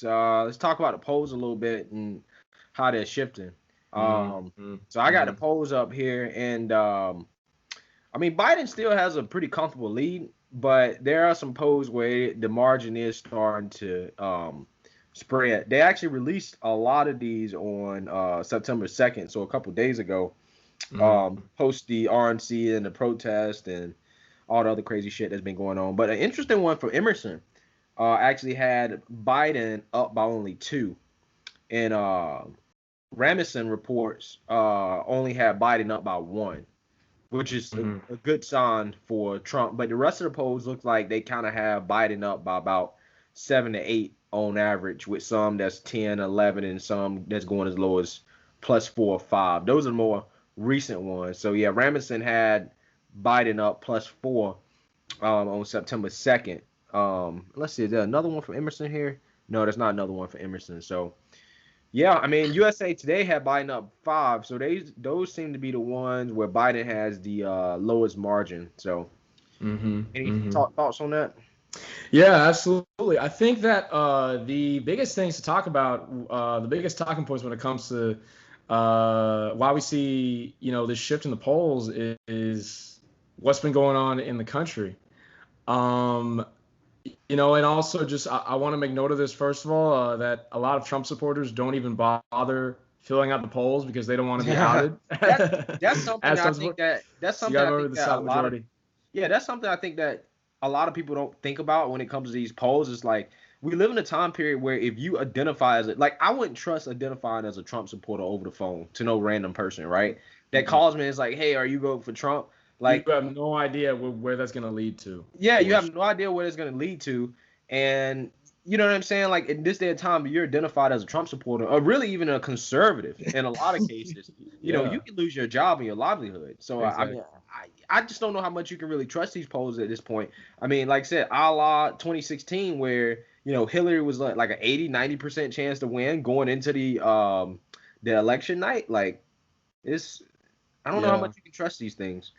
let's talk about the polls a little bit and how they're shifting. Mm-hmm. So I got the polls up here, and I mean Biden still has a pretty comfortable lead, but there are some polls where the margin is starting to spread. They actually released a lot of these on September 2nd, so a couple days ago, post the RNC and the protest and all the other crazy shit that's been going on. But an interesting one for Emerson actually had Biden up by only 2, and Ramison reports only had Biden up by 1, which is a good sign for Trump. But the rest of the polls look like they kind of have Biden up by about 7 to 8 on average, with some that's 10, 11, and some that's going as low as +4 or 5. Those are more recent ones. So yeah, Ramison had Biden up +4 on September 2nd. Let's see, is there another one from Emerson here? No, there's not another one for Emerson. So yeah, I mean USA Today had Biden up 5, so those seem to be the ones where Biden has the lowest margin. So any thoughts on that? Yeah, absolutely. I think that the biggest things to talk about, the biggest talking points when it comes to why we see, this shift in the polls is what's been going on in the country. And also just I want to make note of this, first of all, that a lot of Trump supporters don't even bother filling out the polls because they don't want to be outed. That's something As I Trump think support- that that's you something got to I remember think the that a silent lot of majority. yeah, that's something I think that a lot of people don't think about when it comes to these polls. It's like we live in a time period where if you identify as like I wouldn't trust identifying as a Trump supporter over the phone to no random person, right? That calls me and is like, hey, are you voting for Trump? You Like, have no idea where that's going to lead to. yeah, you have no idea what it's going to lead to. And you know what I'm saying? Like, in this day and time, you're identified as a Trump supporter or really even a conservative in a lot of cases. You Yeah, can lose your job and your livelihood. So, I exactly. mean, I just don't know how much you can really trust these polls at this point. I mean, like I said, a la 2016, where, Hillary was like an 80-90% chance to win going into the election night. Like, it's, I don't know how Yeah. much you can trust these things.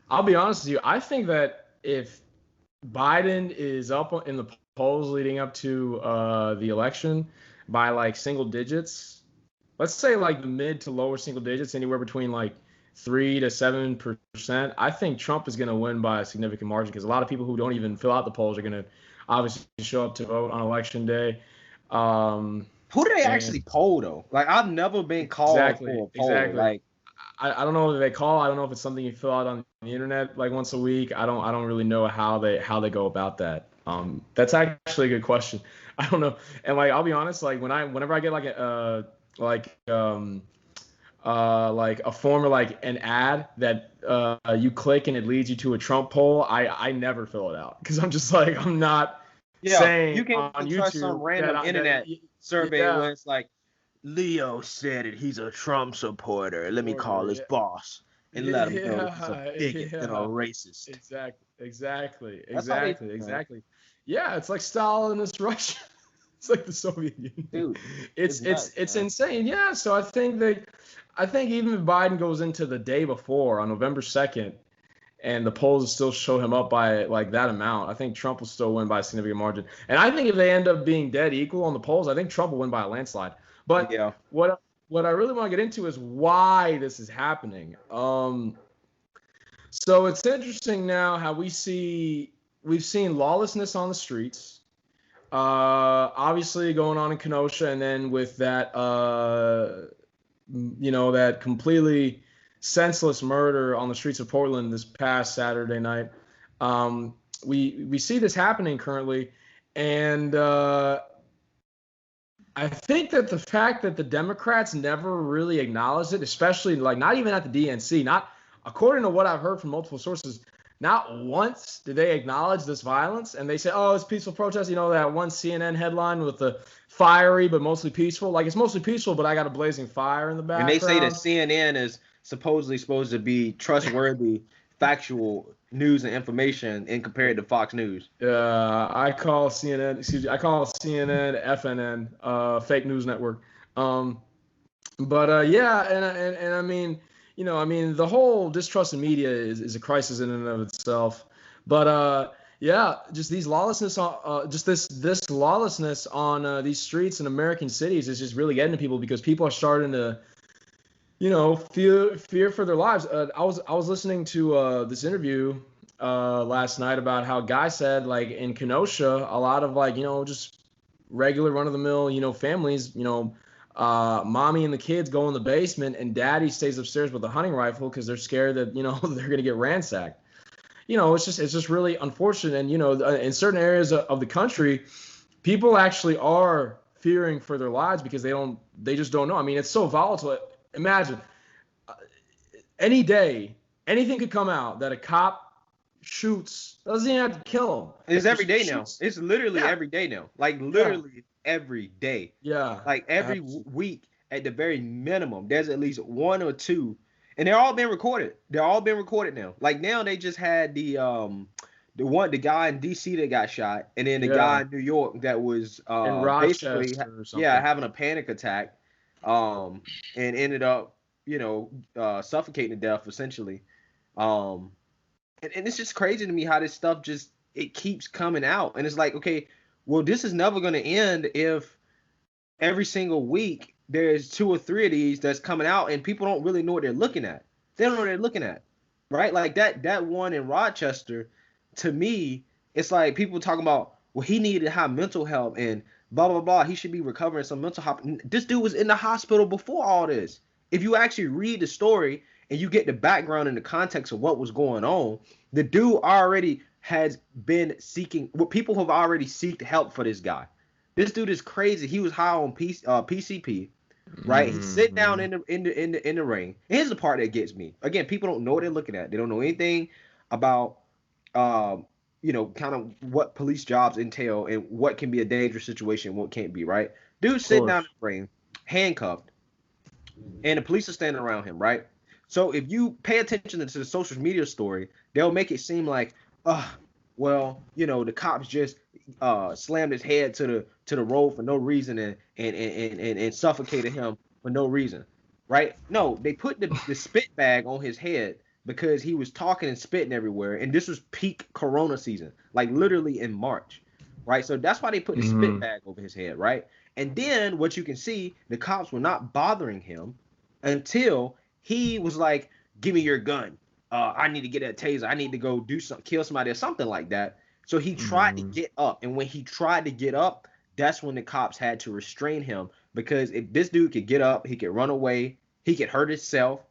I'll be honest with you. I think that if Biden is up in the polls leading up to the election by like single digits, let's say like the mid to lower single digits, anywhere between like 3 to 7%, I think Trump is going to win by a significant margin because a lot of people who don't even fill out the polls are going to obviously show up to vote on election day. Who do they And actually poll though? Like I've never been called exactly, for a poll. exactly. Like I don't know if they call. I don't know if it's something you fill out on the internet like once a week. I don't really know how they go about that. That's actually a good question. I don't know. And like I'll be honest, like whenever I get like like a form or like an ad that you click and it leads you to a Trump poll, I never fill it out because I'm just like I'm not yeah, saying you can't on even trust some YouTube that random internet survey yeah, where it's like Leo said it. He's a Trump supporter. Let me call order, his boss and let him know he's a yeah, bigot and a yeah. racist. That's how they think, man. Exactly. Yeah, it's like Stalinist Russia. It's like the Soviet Union. Dude, It's it's it's nuts, it's man. insane. Yeah. So I think even if Biden goes into the day before on November 2nd, and the polls still show him up by like that amount, I think Trump will still win by a significant margin. And I think if they end up being dead equal on the polls, I think Trump will win by a landslide. But Yeah. what I really want to get into is why this is happening. So it's interesting now how we've seen lawlessness on the streets, obviously going on in Kenosha, and then with that that completely senseless murder on the streets of Portland this past Saturday night. We see this happening currently, and I think that the fact that the Democrats never really acknowledged it, especially like not even at the DNC, not according to what I've heard from multiple sources, not once did they acknowledge this violence. And they say, oh, it's peaceful protest. That one CNN headline with the fiery but mostly peaceful. Like it's mostly peaceful, but I got a blazing fire in the And they say that background. CNN is supposedly supposed to be trustworthy, factual news and information in compared to Fox News. I call CNN, excuse me, I call CNN FNN, fake news network. Um, but yeah, and I mean, the whole distrust in media is a crisis in and of itself. But Yeah, just these lawlessness on just this lawlessness on these streets in American cities is just really getting to people because people are starting to, fear for their lives. I was listening to this interview last night about how a guy said like in Kenosha, a lot of like just regular run of the mill families, mommy and the kids go in the basement and daddy stays upstairs with a hunting rifle because they're scared that they're gonna get ransacked. It's just really unfortunate. And in certain areas of the country, people actually are fearing for their lives because they just don't know. I mean, it's so volatile. Imagine any day, anything could come out that a cop shoots, doesn't even have to kill him. It's every Just day now. shoots. It's literally Yeah, every day now. Like yeah, literally every day. yeah. Like every week at the very minimum, there's at least one or two, and they're all been recorded. They're all been recorded now. Like now they just had the guy in DC that got shot, and then the guy Yeah. in New York that was In basically Rochester or yeah, something. having a panic attack, um and ended up suffocating to death essentially. Um and it's just crazy to me how this stuff just it keeps coming out, and it's like, okay, well, this is never going to end if every single week there's two or three of these that's coming out and people don't really know what they're looking at. They don't know what they're looking at, right? Like that one in Rochester, to me, it's like people talking about, well, he needed to have mental health and blah blah blah. He should be recovering some mental health. This dude was in the hospital before all this. If you actually read the story and you get the background and the context of what was going on, the dude already has been seeking. Well, people have already sought help for this guy. This dude is crazy. He was high on PCP, right? He's sitting down Hmm. in the ring. Here's the part that gets me. Again, people don't know what they're looking at. They don't know anything about kind of what police jobs entail and what can be a dangerous situation and what can't be, right? Dude Of sitting down in course. the ring, handcuffed, and the police are standing around him, right? So if you pay attention to the social media story, they'll make it seem like, well, the cops just slammed his head to the road for no reason and suffocated him for no reason, right? No, they put the spit bag on his head because he was talking and spitting everywhere, and this was peak Corona season, like literally in March, right? So that's why they put the spit Hmm. bag over his head, right? And then what you can see, the cops were not bothering him until he was like, "Give me your gun. I need to get that taser. I need to go do something, kill somebody or something like that." So he tried to Hmm. get up, and when he tried to get up, that's when the cops had to restrain him because if this dude could get up, he could run away, he could hurt himself.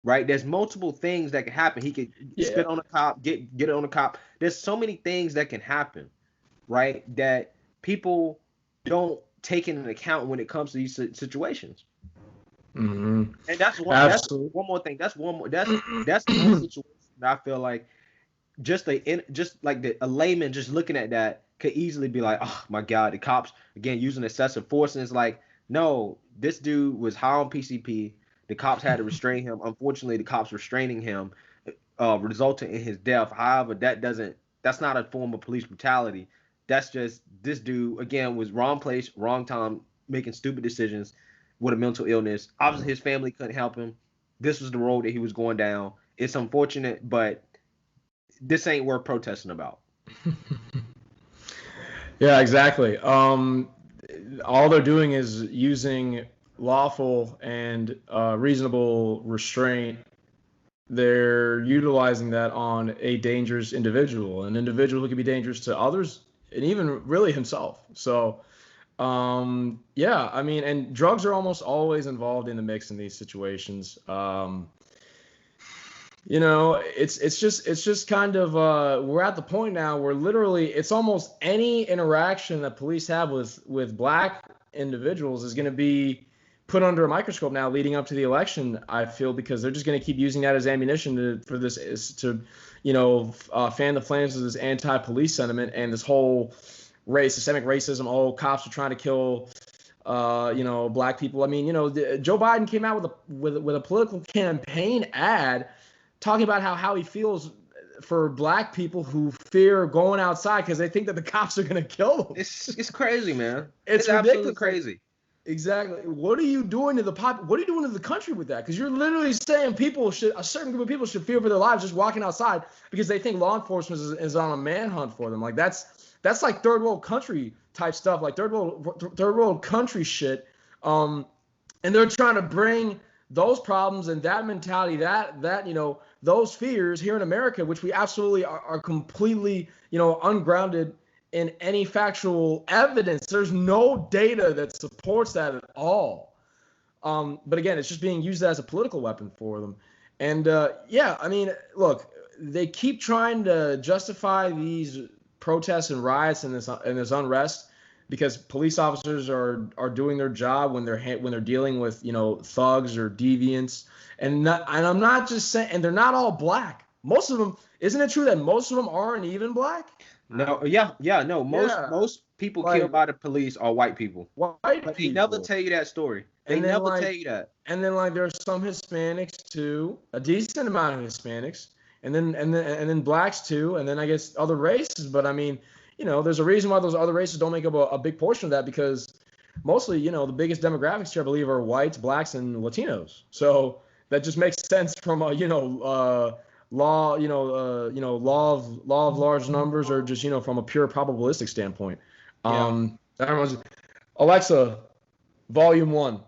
Right? There's multiple things that can happen. He could Yeah. spit on a cop, get it on a cop. There's so many things that can happen, right? That people don't take into account when it comes to these situations. Hmm. And that's one. That's Absolutely. one more thing. That's one more. That's one situation that I feel like just like a layman just looking at that could easily be like, oh my god, the cops again using excessive force, and it's like, no, this dude was high on PCP. The cops had to restrain him. Unfortunately, the cops restraining him resulted in his death. However, that's not a form of police brutality. That's just this dude again was wrong place, wrong time, making stupid decisions with a mental illness. Obviously, his family couldn't help him. This was the road that he was going down. It's unfortunate, but this ain't worth protesting about. Yeah, exactly. All they're doing is using lawful and reasonable restraint. They're utilizing that on a dangerous individual, an individual who can be dangerous to others and even really himself. So, yeah, I mean, and drugs are almost always involved in the mix in these situations. It's just kind of we're at the point now where literally it's almost any interaction that police have with black individuals is going to be put under a microscope now leading up to the election. I feel because they're just going to keep using that as ammunition for this is to fan the flames of this anti-police sentiment and this whole systemic racism. Oh, cops are trying to kill black people. I mean, Joe Biden came out with a political campaign ad talking about how he feels for black people who fear going outside because they think that the cops are going to kill them. It's crazy, man. It's It's absolutely ridiculous. Like, crazy. Exactly. What are you doing to the What are you doing to the country with that? Because you're literally saying a certain group of people should fear for their lives just walking outside because they think law enforcement is on a manhunt for them. Like that's like third world country type stuff, like third world country shit. And they're trying to bring those problems and that mentality, that those fears here in America, which we absolutely are completely ungrounded in any factual evidence. There's no data that supports that at all. But again, it's just being used as a political weapon for them. And yeah, I mean, look, they keep trying to justify these protests and riots and this unrest because police officers are doing their job when they're dealing with thugs or deviants. And I'm not just saying, and they're not all black. Most of them, isn't it true that most of them aren't even black? No, no. Most people killed by the police are white people. But they never tell you that story. They never tell you that. And then there's some Hispanics too, a decent amount of Hispanics, and then blacks too, and then I guess other races. But I mean, there's a reason why those other races don't make up a big portion of that, because mostly, the biggest demographics here, I believe, are whites, blacks, and Latinos. So that just makes sense from a law of large numbers, or just from a pure probabilistic standpoint. Alexa, volume 1.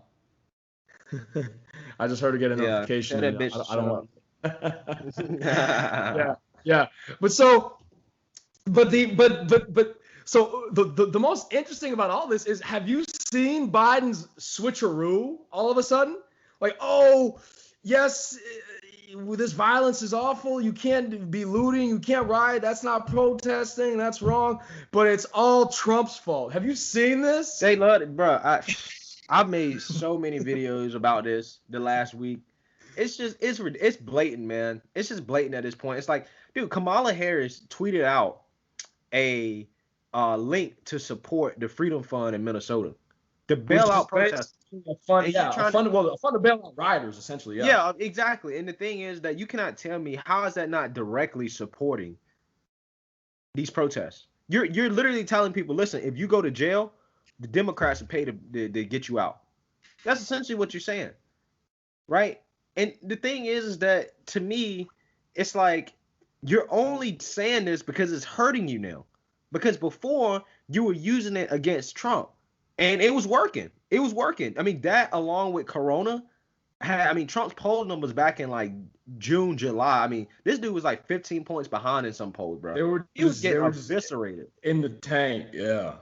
I just heard her get a notification. That bitch I don't want. yeah. But so the most interesting about all this is, have you seen Biden's switcheroo all of a sudden? Like, oh, yes, this violence is awful. You can't be looting. You can't riot. That's not protesting. That's wrong. But it's all Trump's fault. Have you seen this? They love it, bro. I've made so many videos about this the last week. It's blatant, man. It's just blatant at this point. It's like, dude, Kamala Harris tweeted out a link to support the Freedom Fund in Minnesota. The bailout protest. A fund to bail out rioters, essentially. Yeah, exactly. And the thing is that you cannot tell me, how is that not directly supporting these protests? You're literally telling people, listen, if you go to jail, the Democrats will pay to get you out. That's essentially what you're saying, right? And the thing is that, to me, it's like, you're only saying this because it's hurting you now. Because before, you were using it against Trump, and it was working. It was working. I mean, that along with Corona, Trump's poll numbers back in like June, July. I mean, this dude was like 15 points behind in some polls, bro. He was getting eviscerated in the tank. Yeah.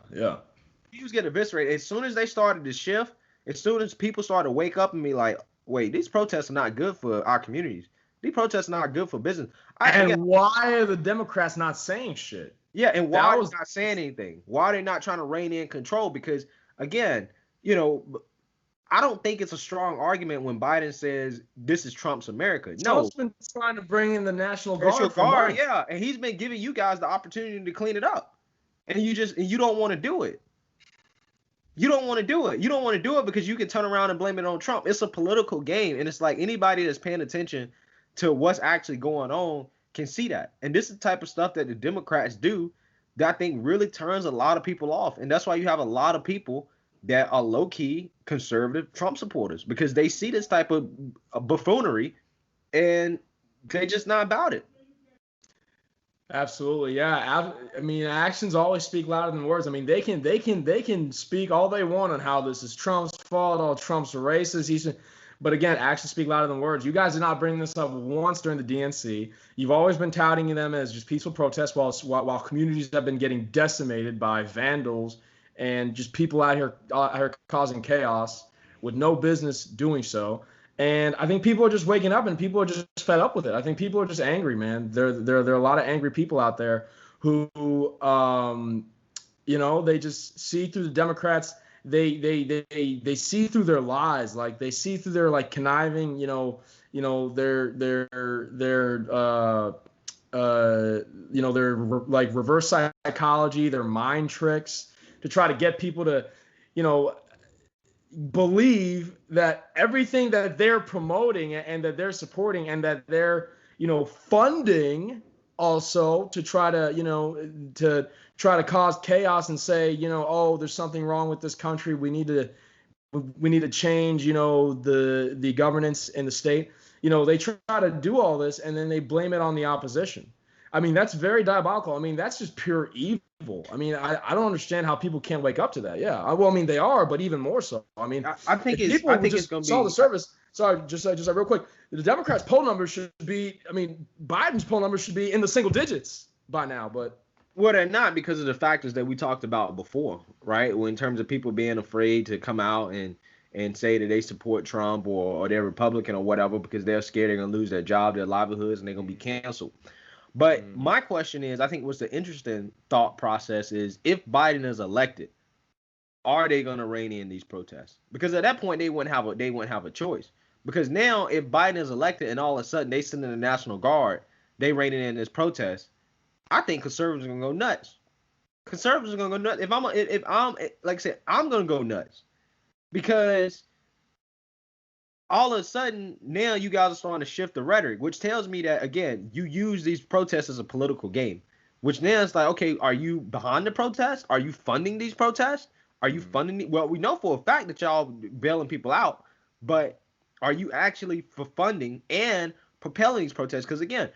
He was getting eviscerated. As soon as they started to shift, as soon as people started to wake up and be like, wait, these protests are not good for our communities. These protests are not good for business. Why are the Democrats not saying shit? Yeah, and why are they not saying anything? Why are they not trying to rein in control? Because, again, I don't think it's a strong argument when Biden says this is Trump's America. No, Trump's been trying to bring in the National Guard. Yeah, and he's been giving you guys the opportunity to clean it up, and you don't want to do it. You don't want to do it. You don't want to do it because you can turn around and blame it on Trump. It's a political game, and it's like, anybody that's paying attention to what's actually going on can see that. And this is the type of stuff that the Democrats do that I think really turns a lot of people off. And that's why you have a lot of people that are low-key conservative Trump supporters, because they see this type of buffoonery and they're just not about it. Absolutely, yeah. I mean, actions always speak louder than words. I mean, they can speak all they want on how this is Trump's fault, all Trump's racist. But again, actions speak louder than words. You guys did not bring this up once during the DNC. You've always been touting them as just peaceful protests, while communities have been getting decimated by vandals and just people out here causing chaos with no business doing so. And I think people are just waking up, and people are just fed up with it. I think people are just angry, man. There are a lot of angry people out there who they just see through the Democrats. They see through their lies, like they see through their like conniving, their like reverse psychology, their mind tricks to try to get people to, believe that everything that they're promoting and that they're supporting and that they're, funding also to try to cause chaos and say, oh, there's something wrong with this country. We need to we need to change, the governance in the state. They try to do all this and then they blame it on the opposition. I mean, that's very diabolical. I mean, that's just pure evil. I mean, I don't understand how people can't wake up to that. Yeah, well, I mean, they are, but even more so. I mean, I think it's going to be saw the service. Sorry, just real quick. The Democrats' poll numbers should be. I mean, Biden's poll numbers should be in the single digits by now, but. Well, they're not because of the factors that we talked about before, right? Well, in terms of people being afraid to come out and say that they support Trump or they're Republican or whatever because they're scared they're going to lose their job, their livelihoods, and they're going to be canceled. But my question is, I think what's the interesting thought process is, if Biden is elected, are they going to rein in these protests? Because at that point, they wouldn't have a choice. Because now, if Biden is elected and all of a sudden they send in the National Guard, they reining in this protest, I think conservatives are gonna go nuts. Conservatives are gonna go nuts. If I'm like I said, I'm gonna go nuts because all of a sudden now you guys are starting to shift the rhetoric, which tells me that again you use these protests as a political game. Which now it's like, okay, are you behind the protests? Are you funding these protests? Are you funding? Well, we know for a fact that y'all bailing people out, but are you actually for funding and propelling these protests? Because again,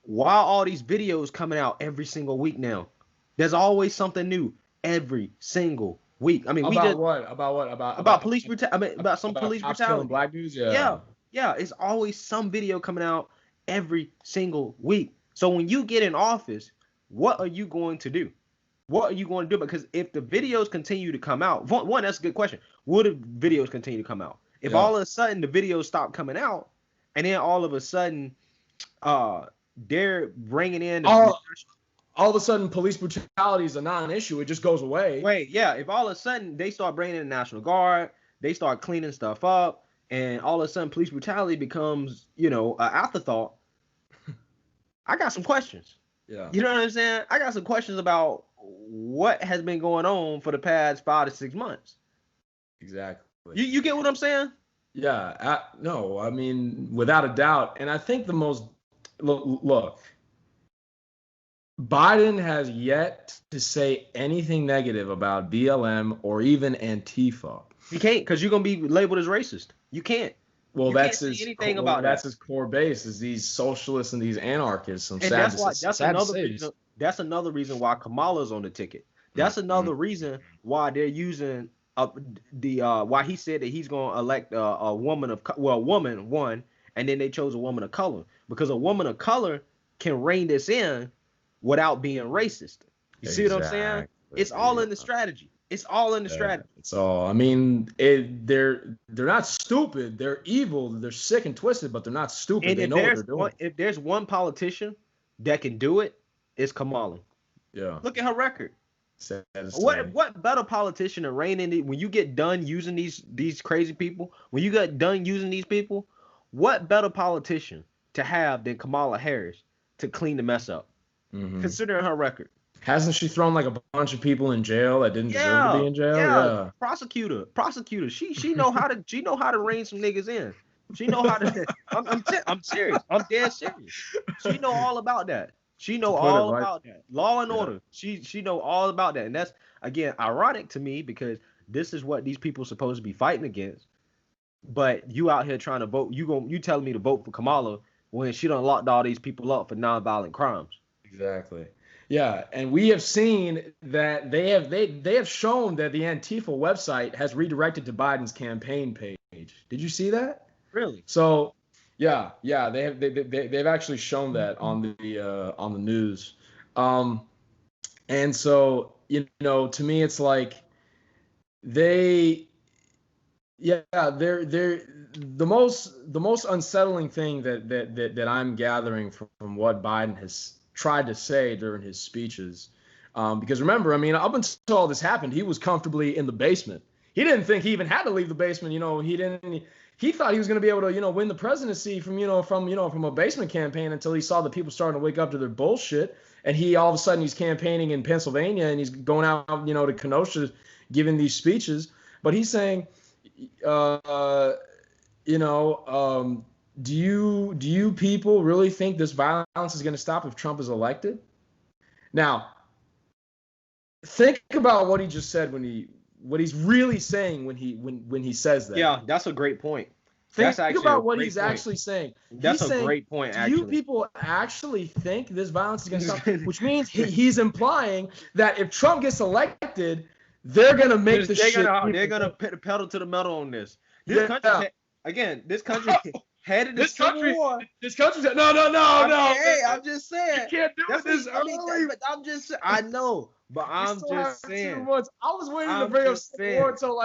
while all these videos coming out every single week now, there's always something new every single week. I mean, about police brutality. I mean, about some police brutality. Black dudes, yeah. It's always some video coming out every single week. So when you get in office, what are you going to do? What are you going to do? Because if the videos continue to come out, one, that's a good question. Will the videos continue to come out? If all of a sudden the videos stop coming out, and then all of a sudden, they're bringing in all of a sudden police brutality is a non-issue. It just goes away. If all of a sudden they start bringing in the National Guard, they start cleaning stuff up, and all of a sudden police brutality becomes, an afterthought, I got some questions. Yeah. You know what I'm saying? I got some questions about what has been going on for the past 5 to 6 months. Exactly. You get what I'm saying? Yeah. No, I mean, without a doubt. And I think the most Look, Biden has yet to say anything negative about BLM or even Antifa. You can't, because you're gonna be labeled as racist. You can't. Well, that's his core base is these socialists and these anarchists. That's another reason why Kamala's on the ticket. That's another reason why they're using why he said that he's gonna elect a woman one. And then they chose a woman of color because a woman of color can rein this in without being racist. You see what I'm saying? It's all in the strategy. It's all in the strategy. It's all. I mean, they're not stupid. They're evil. They're sick and twisted, but they're not stupid. They know what they're doing. If there's one politician that can do it, it's Kamala. Yeah. Look at her record. What better politician to rein in when you get done using these crazy people? When you get done using these people, what better politician to have than Kamala Harris to clean the mess up? Considering her record. Hasn't she thrown like a bunch of people in jail that didn't deserve to be in jail? Yeah. Prosecutor. She know how to rein some niggas in. She know how to. I'm serious. I'm dead serious. She know all about that. She know all about that. Law and order. She know all about that. And that's again ironic to me because this is what these people are supposed to be fighting against. But you out here trying to vote, you telling me to vote for Kamala when she done locked all these people up for nonviolent crimes. Exactly. Yeah, and we have seen that they have shown that the Antifa website has redirected to Biden's campaign page. Did you see that? Really? So, yeah, they've actually shown that on the news. And so, to me it's like they're the most unsettling thing that I'm gathering from what Biden has tried to say during his speeches, because remember, I mean, up until all this happened, he was comfortably in the basement. He didn't think he even had to leave the basement. He thought he was going to be able to win the presidency from a basement campaign until he saw the people starting to wake up to their bullshit, and he all of a sudden he's campaigning in Pennsylvania and he's going out to Kenosha giving these speeches, but he's saying, do you people really think this violence is going to stop if Trump is elected? Now, think about what he just said when really saying when he says that. Yeah, that's a great point. Think about what he's actually saying. That's a great point, actually. Do you people actually think this violence is going to stop? Which means he's implying that if Trump gets elected, they're going to make the shit. They're going to put the pedal to the metal on this. This country, headed to civil war. This country's no. Hey, I'm just saying. You can't do this early. I know. But I'm just saying. 2 months. I was waiting to bring up civil war until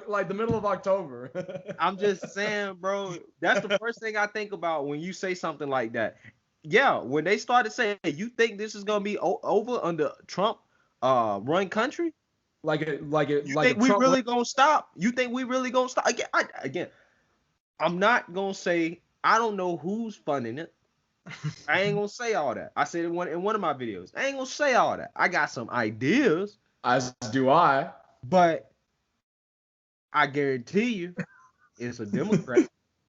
like the middle of October. I'm just saying, bro. That's the first thing I think about when you say something like that. Yeah, when they started saying, hey, you think this is gonna be over under Trump run country? You think we really gonna stop? You think we really gonna stop? Again, I'm not gonna say I don't know who's funding it. I ain't gonna say all that. I said in one of my videos. I ain't gonna say all that. I got some ideas. As do I. But I guarantee you, it's a Democrat.